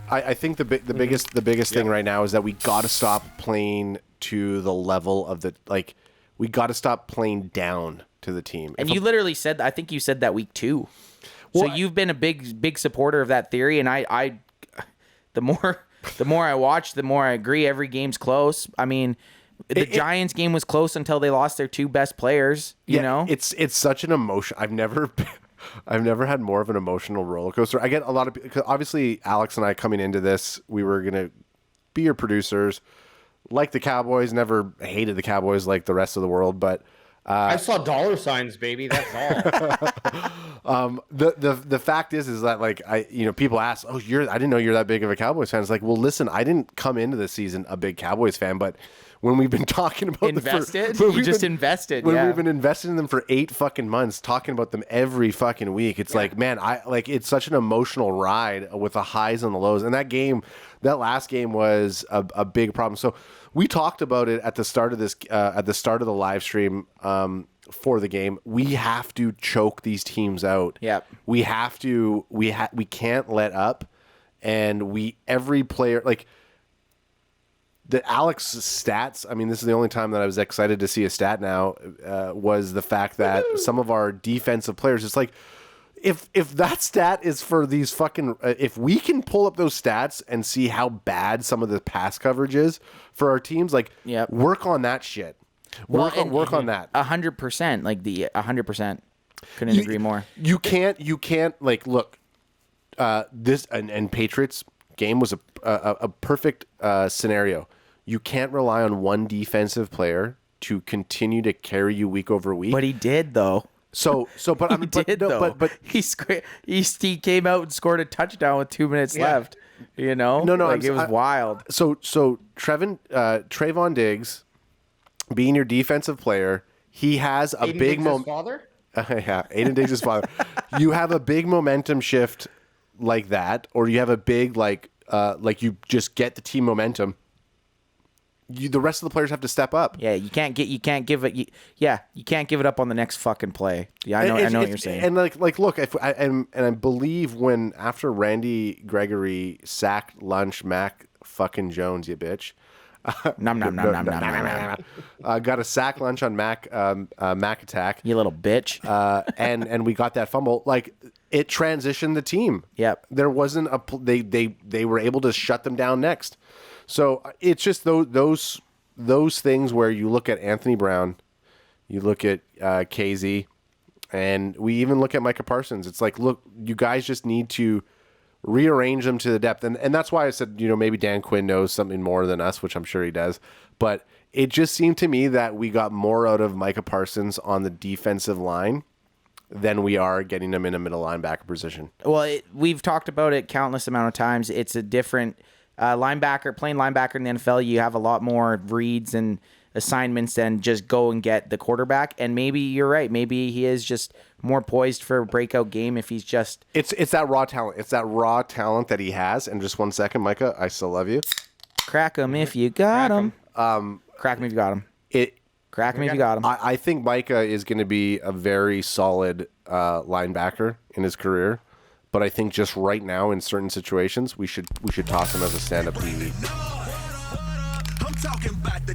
I think the biggest thing right now is that we got to stop playing to the level of we got to stop playing down to the team. And you literally said, I think you said that week 2. Well, so you've been a big supporter of that theory, and I the more I watch, the more I agree. Every game's close. I mean, the Giants game was close until they lost their 2 best players. You know, it's such an emotion. I've never had more of an emotional roller coaster. I get a lot of, because obviously Alex and I coming into this, we were gonna be your producers, like the Cowboys. Never hated the Cowboys like the rest of the world, but. I saw dollar signs, baby. That's all. The fact is that like people ask, I didn't know you're that big of a Cowboys fan. It's like, well, listen, I didn't come into the season a big Cowboys fan, but when we've been talking about invested, invested. When we've been invested in them for 8 fucking months, talking about them every fucking week, it's like, man, it's such an emotional ride with the highs and the lows. And that last game was a big problem. So we talked about it at the start of this, at the start of the live stream for the game. We have to choke these teams out. Yeah, we have to. We can't let up, and every player like. The Alex stats, I mean, this is the only time that I was excited to see a stat now, was the fact that some of our defensive players, it's like, if that stat is for these fucking, if we can pull up those stats and see how bad some of the pass coverage is for our teams, like, work on that shit. Work on that. 100%, like the 100%. Couldn't agree more. You can't like, look, this, and Patriots game was a perfect scenario. You can't rely on one defensive player to continue to carry you week over week. But he did, though. But I mean, he came out and scored a touchdown with 2 minutes left. You know, it was wild. So Trayvon Diggs, being your defensive player, he has a Aiden big Diggs' father. Yeah, Aiden Diggs' father. You have a big momentum shift like that, or you have a big like you just get the team momentum. The rest of the players have to step up. Yeah, you can't give it up on the next fucking play. Yeah, I know what you're saying. And like look, I believe when after Randy Gregory sacked lunch Mac fucking Jones, you bitch. Got a sack lunch on Mac Attack. You little bitch. And we got that fumble. Like, it transitioned the team. Yep. There wasn't they were able to shut them down next. So it's just those things where you look at Anthony Brown, you look at KZ, and we even look at Micah Parsons. It's like, look, you guys just need to rearrange them to the depth. And that's why I said, maybe Dan Quinn knows something more than us, which I'm sure he does. But it just seemed to me that we got more out of Micah Parsons on the defensive line than we are getting him in a middle linebacker position. Well, we've talked about it countless amount of times. It's a different playing linebacker in the NFL. You have a lot more reads and assignments than just go and get the quarterback. And maybe you're right. Maybe he is just more poised for a breakout game if he's just... It's that raw talent. It's that raw talent that he has. And just 1 second, Micah, I still love you. Crack him if you got him. Crack him if you got him. Crack him if you got him. I think Micah is going to be a very solid linebacker in his career. But I think just right now in certain situations, we should toss him as a stand-up DB. I'm talking about the